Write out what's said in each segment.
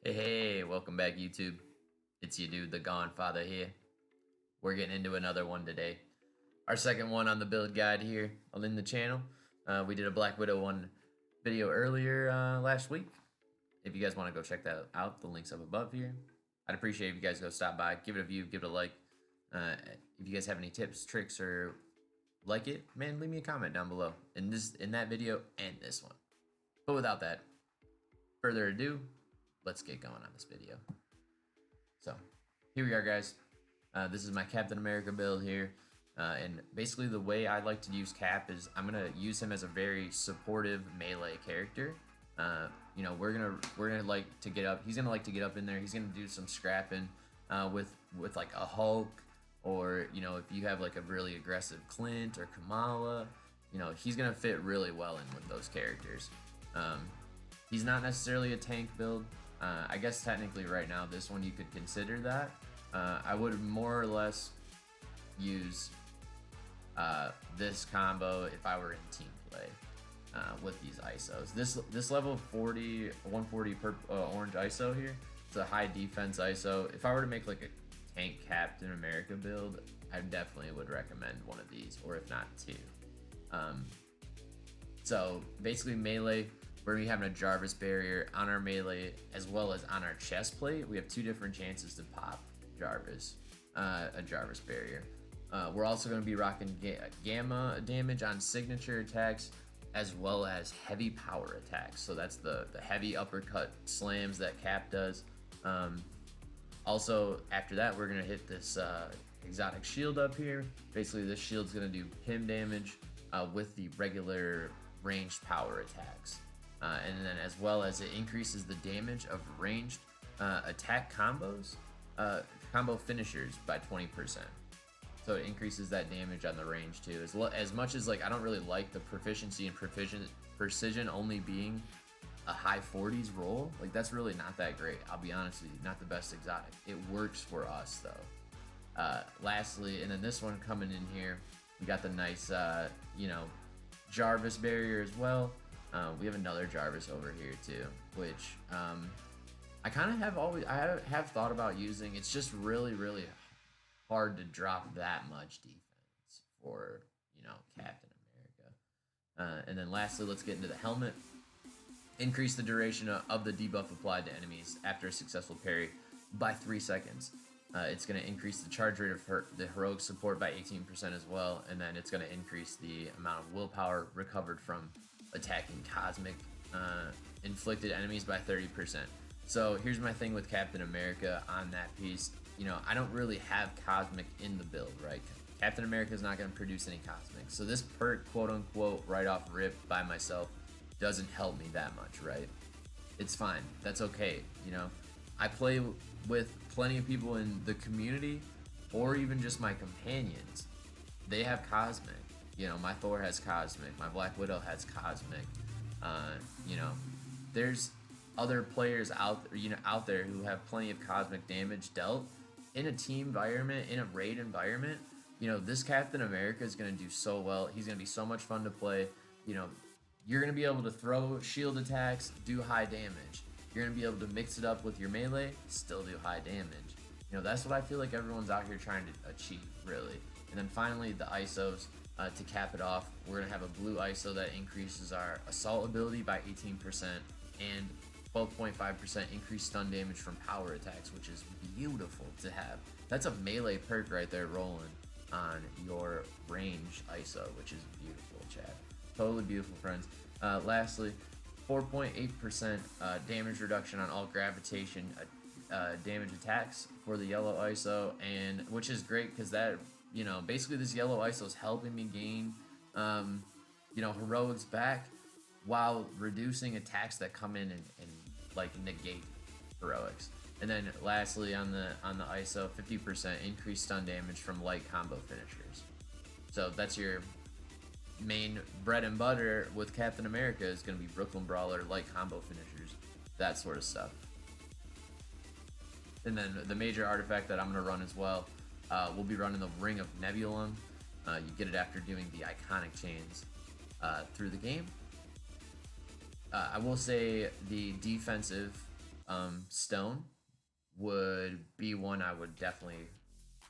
Hey, welcome back, YouTube. It's your dude, the Gone Father here. We're getting into another one today. Our second one on the build guide here on the channel. We did a Black Widow one video earlier last week. If you guys want to go check that out, the link's up above here. I'd appreciate if you guys go stop by, give it a view, give it a like. If you guys have any tips, tricks, or like it, man, leave me a comment down below in that video and this one. But without that further ado, let's get going on this video. So here we are, guys. This is my Captain America build here, and basically the way I like to use Cap is I'm gonna use him as a very supportive melee character. You know, we're gonna like to get up. He's gonna like to get up in there. He's gonna do some scrapping with like a Hulk, or you know, if you have like a really aggressive Clint or Kamala, you know, he's gonna fit really well in with those characters. He's not necessarily a tank build. I guess technically right now this one you could consider that. I would more or less use this combo if I were in team play with these ISOs. This level 140 per orange ISO here, it's a high defense ISO. If I were to make like a tank Captain America build, I definitely would recommend one of these, or if not two. So basically melee, we're going to be having a Jarvis barrier on our melee as well as on our chest plate. We have two different chances to pop Jarvis, a Jarvis barrier. We're also going to be rocking gamma damage on signature attacks as well as heavy power attacks. So that's the heavy uppercut slams that Cap does. Also, after that, we're going to hit this exotic shield up here. Basically, this shield's going to do PIM damage with the regular ranged power attacks. And then as well as it increases the damage of ranged attack combos, combo finishers by 20%. So it increases that damage on the range too. As much as like I don't really like the proficiency and precision only being a high 40s roll, like that's really not that great. I'll be honest with you, not the best exotic. It works for us though. Lastly, and then this one coming in here, we got the nice, you know, Jarvis barrier as well. We have another Jarvis over here too, which I kind of have thought about using. It's just really hard to drop that much defense for, you know, Captain America. And then lastly, let's get into the helmet. Increase the duration of the debuff applied to enemies after a successful parry by 3 seconds. It's going to increase the charge rate of the heroic support by 18% as well, and then it's going to increase the amount of willpower recovered from attacking cosmic inflicted enemies by 30%. So here's my thing with Captain America on that piece. You know, I don't really have cosmic in the build, right? Captain America is not going to produce any cosmic. So this perk, quote unquote, right off rip by myself doesn't help me that much, right? It's fine. That's okay. You know, I play with plenty of people in the community or even just my companions. They have cosmic. You know, my Thor has cosmic, my Black Widow has cosmic. You know, there's other players out there who have plenty of cosmic damage dealt in a team environment, in a raid environment. You know, this Captain America is going to do so well. He's going to be so much fun to play. You know, you're going to be able to throw shield attacks, do high damage. You're going to be able to mix it up with your melee, still do high damage. You know, that's what I feel like everyone's out here trying to achieve, really. And then finally, the ISOs. To cap it off, we're going to have a blue ISO that increases our assault ability by 18% and 12.5% increased stun damage from power attacks, which is beautiful to have. That's a melee perk right there rolling on your range ISO, which is beautiful, chat. Totally beautiful, friends. Lastly, 4.8% damage reduction on all gravitation damage attacks for the yellow ISO, and which is great because that, you know, basically this yellow ISO is helping me gain, you know, heroics back while reducing attacks that come in and like negate heroics. And then lastly on the ISO, 50% increased stun damage from light combo finishers. So that's your main bread and butter with Captain America is going to be Brooklyn Brawler, light combo finishers, that sort of stuff. And then the major artifact that I'm going to run as well, we'll be running the Ring of Nebulum. You get it after doing the iconic chains through the game. I will say the defensive stone would be one I would definitely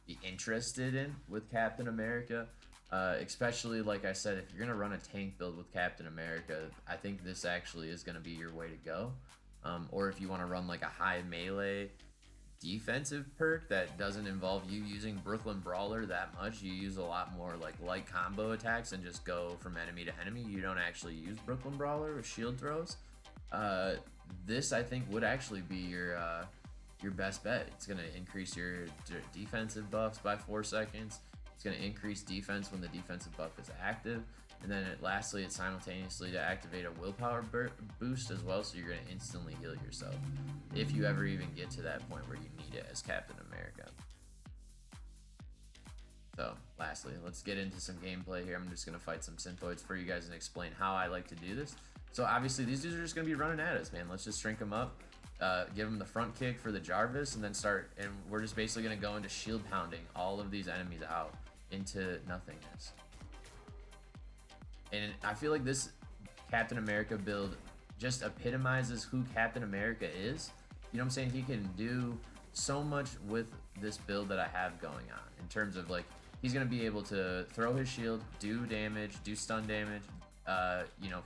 be interested in with Captain America. Especially, like I said, if you're going to run a tank build with Captain America, I think this actually is going to be your way to go. Or if you want to run like a high melee defensive perk that doesn't involve you using Brooklyn Brawler that much, you use a lot more like light combo attacks and just go from enemy to enemy. You don't actually use Brooklyn Brawler with shield throws. This I think would actually be your best bet. It's going to increase your defensive buffs by 4 seconds. It's going to increase defense when the defensive buff is active. And then lastly, it's simultaneously to activate a willpower boost as well, so you're going to instantly heal yourself if you ever even get to that point where you need it as Captain America. So lastly, let's get into some gameplay here. I'm just going to fight some Synthoids for you guys and explain how I like to do this. So obviously these dudes are just going to be running at us, man. Let's just shrink them up. Give them the front kick for the Jarvis, and then start, and we're just basically going to go into shield pounding all of these enemies out into nothingness. And I feel like this Captain America build just epitomizes who Captain America is. You know what I'm saying? He can do so much with this build that I have going on, in terms of like, he's going to be able to throw his shield, do damage, do stun damage, you know,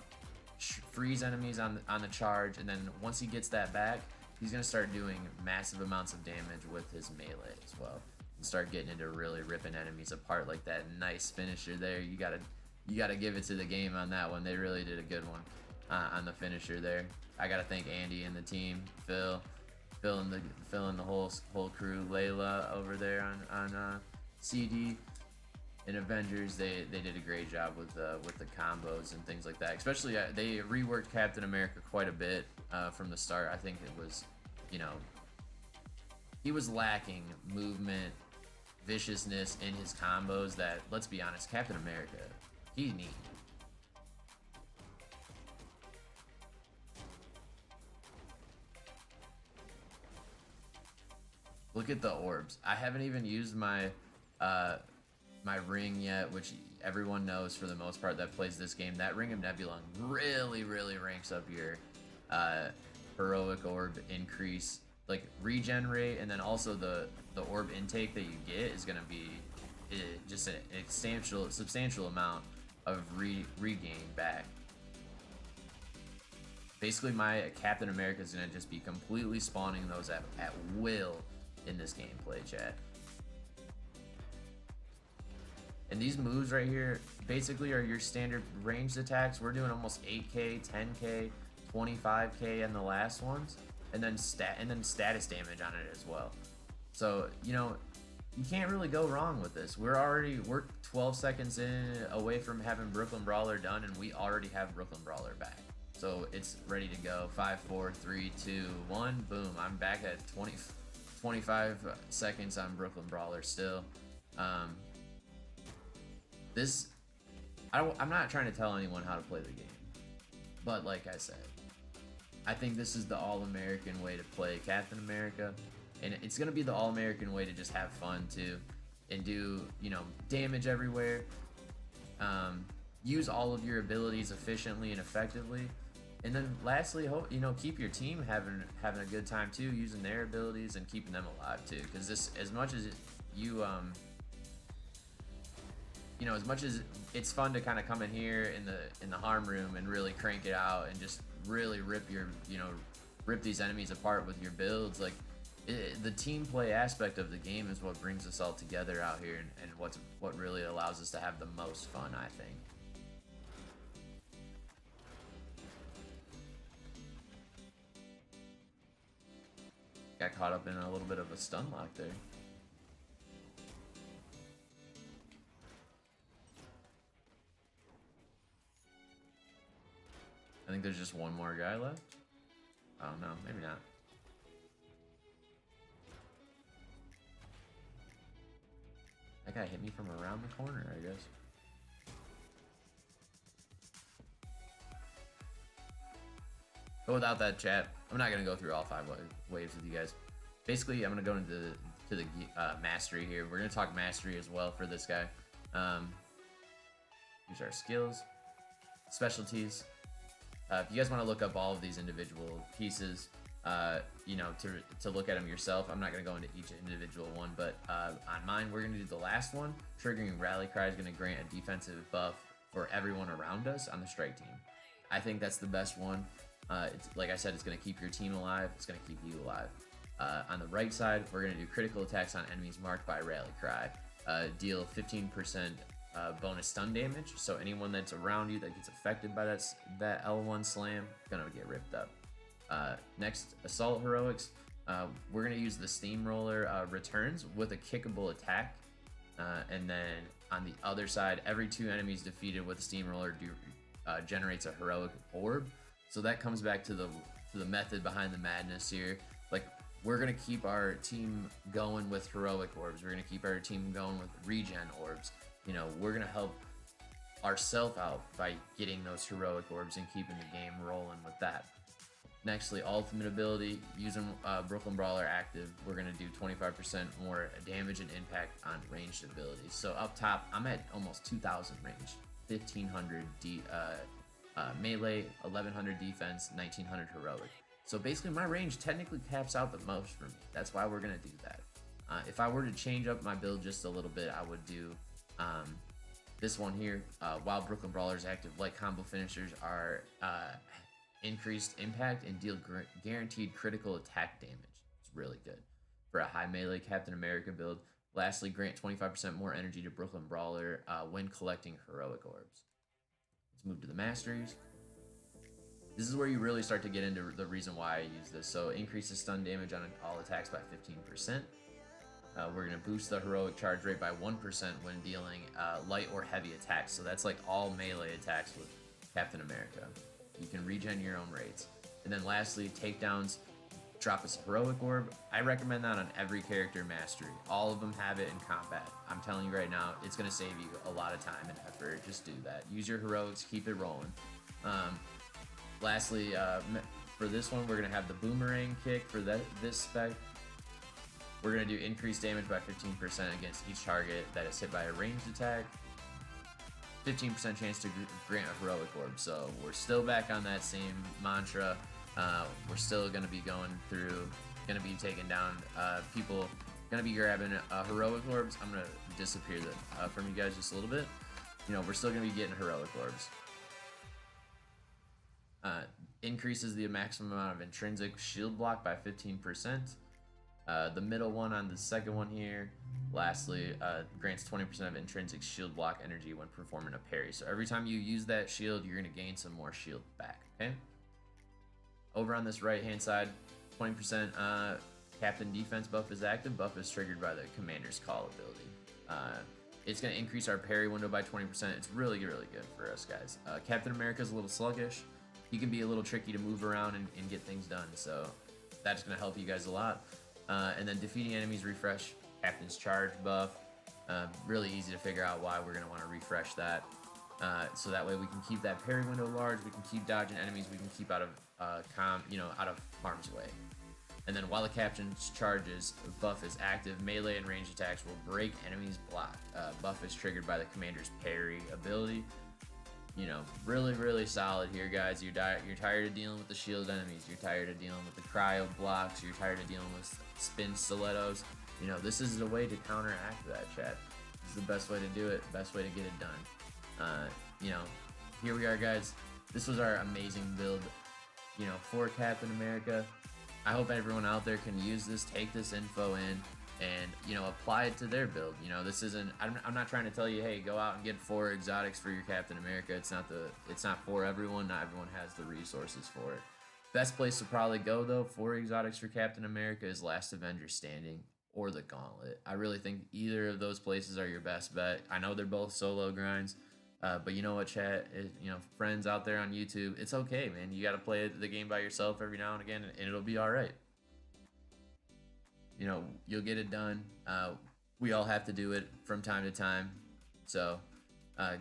freeze enemies on the charge, and then once he gets that back, he's going to start doing massive amounts of damage with his melee as well, and start getting into really ripping enemies apart. Like that nice finisher there, you gotta give it to the game on that one. They really did a good one on the finisher there. I gotta thank Andy and the team, Phil and the whole crew, Layla over there on CD. In Avengers, they did a great job with the combos and things like that. Especially, they reworked Captain America quite a bit from the start. I think it was, you know, he was lacking movement, viciousness in his combos that, let's be honest, Captain America, he needs. Look at the orbs. I haven't even used my my ring yet, which everyone knows for the most part that plays this game. That Ring of Nebulon really ranks up your heroic orb increase, like regen rate, and then also the orb intake that you get is gonna be just a substantial amount of regain back. Basically, my Captain America is gonna just be completely spawning those at will in this gameplay, chat. And these moves right here basically are your standard ranged attacks. We're doing almost 8k, 10k, 25k in the last ones, and then status damage on it as well. So, you know, you can't really go wrong with this. We're 12 seconds away from having Brooklyn Brawler done, and we already have Brooklyn Brawler back. So it's ready to go. 5, 4, 3, 2, 1. Boom. I'm back at 25 seconds on Brooklyn Brawler still. I'm not trying to tell anyone how to play the game, but like I said, I think this is the all-American way to play Captain America, and it's gonna be the all-American way to just have fun too, and do, you know, damage everywhere, use all of your abilities efficiently and effectively, and then lastly, you know, keep your team having a good time too, using their abilities and keeping them alive too, because this, as much as you know, as much as it's fun to kind of come in here in the harm room and really crank it out and just really rip these enemies apart with your builds, like the team play aspect of the game is what brings us all together out here, and what really allows us to have the most fun, I think. Got caught up in a little bit of a stun lock there. I think there's just one more guy left. Oh no, maybe not. That guy hit me from around the corner, I guess. But without that, chat, I'm not gonna go through all 5 waves with you guys. Basically, I'm gonna go into the mastery here. We're gonna talk mastery as well for this guy. Use our skills, specialties. If you guys want to look up all of these individual pieces, you know, to look at them yourself. I'm not going to go into each individual one, but on mine, we're going to do the last one. Triggering Rally Cry is going to grant a defensive buff for everyone around us on the strike team. I think that's the best one. It's, like I said, it's going to keep your team alive. It's going to keep you alive. On the right side, we're going to do critical attacks on enemies marked by Rally Cry. Deal 15% bonus stun damage, so anyone that's around you that gets affected by that L1 slam gonna get ripped up. Next, Assault Heroics. We're gonna use the Steamroller returns with a kickable attack, and then on the other side, every 2 enemies defeated with a Steamroller generates a heroic orb. So that comes back to the method behind the madness here. Like, we're gonna keep our team going with heroic orbs. We're gonna keep our team going with regen orbs. You know, we're gonna help ourselves out by getting those heroic orbs and keeping the game rolling with that. Nextly, ultimate ability, using Brooklyn Brawler active, we're gonna do 25% more damage and impact on ranged abilities. So up top, I'm at almost 2,000 range, 1,500 melee, 1,100 defense, 1,900 heroic. So basically, my range technically caps out the most for me. That's why we're gonna do that. If I were to change up my build just a little bit, I would do this one here. While Brooklyn Brawler's active, light combo finishers are increased impact and deal guaranteed critical attack damage. It's really good for a high melee Captain America build. Lastly, grant 25% more energy to Brooklyn Brawler when collecting heroic orbs. Let's move to the Masteries. This is where you really start to get into the reason why I use this. So increases stun damage on all attacks by 15%. We're going to boost the heroic charge rate by 1% when dealing light or heavy attacks. So that's like all melee attacks with Captain America. You can regen your own rates. And then lastly, takedowns drop us a heroic orb. I recommend that on every character mastery. All of them have it in combat. I'm telling you right now, it's going to save you a lot of time and effort. Just do that. Use your heroics, keep it rolling. Lastly, for this one, we're going to have the boomerang kick for this spec. We're going to do increased damage by 15% against each target that is hit by a ranged attack. 15% chance to grant a heroic orb. So we're still back on that same mantra. We're still going to be going through, going to be taking down people, going to be grabbing heroic orbs. I'm going to disappear from you guys just a little bit. You know, we're still going to be getting heroic orbs. Increases the maximum amount of intrinsic shield block by 15%. The middle one on the second one here, lastly, grants 20% of intrinsic shield block energy when performing a parry. So every time you use that shield, you're going to gain some more shield back, okay? Over on this right-hand side, 20% Captain Defense buff is active. Buff is triggered by the Commander's Call ability. It's going to increase our parry window by 20%. It's really, really good for us, guys. Captain America's a little sluggish. He can be a little tricky to move around and get things done, so that's going to help you guys a lot. And then defeating enemies refresh Captain's Charge buff. Really easy to figure out why we're going to want to refresh that. So that way we can keep that parry window large, we can keep dodging enemies, we can keep out of out of harm's way. And then while the Captain's Charges buff is active, melee and ranged attacks will break enemies' block. Buff is triggered by the Commander's Parry ability. You know, really, really solid here, guys. You're tired of dealing with the shield enemies. You're tired of dealing with the cryo blocks. You're tired of dealing with spin stilettos. You know, this is the way to counteract that, chat. This is the best way to do it, best way to get it done. You know, here we are, guys. This was our amazing build, you know, for Captain America. I hope everyone out there can use this, take this info in, and, you know, apply it to their build. You know, this isn't, I'm not trying to tell you, hey, go out and get 4 exotics for your Captain America. It's not for everyone. Not everyone has the resources for it. Best place to probably go, though, for exotics for Captain America is Last Avengers Standing or the Gauntlet. I really think either of those places are your best bet. I know they're both solo grinds, but you know what, chat, you know, friends out there on YouTube, it's okay, man. You got to play the game by yourself every now and again, and it'll be all right. You know, you'll get it done. We all have to do it from time to time. So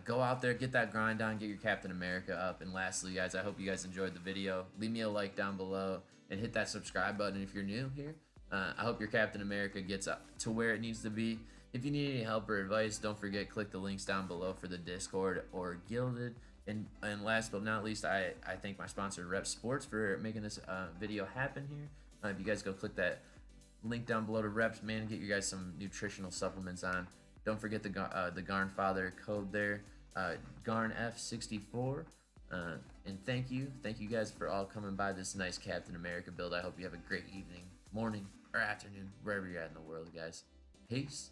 go out there, get that grind on, get your Captain America up. And lastly, guys, I hope you guys enjoyed the video. Leave me a like down below and hit that subscribe button if you're new here. I hope your Captain America gets up to where it needs to be. If you need any help or advice, don't forget, click the links down below for the Discord or Gilded. And last but not least, I thank my sponsor Rep Sports for making this video happen here. If you guys go click that link down below to Reps, man, get you guys some nutritional supplements on. Don't forget the Garn Father code there, Garn F64. And thank you guys for all coming by this nice Captain America build. I hope you have a great evening, morning, or afternoon, wherever you're at in the world, guys. Peace.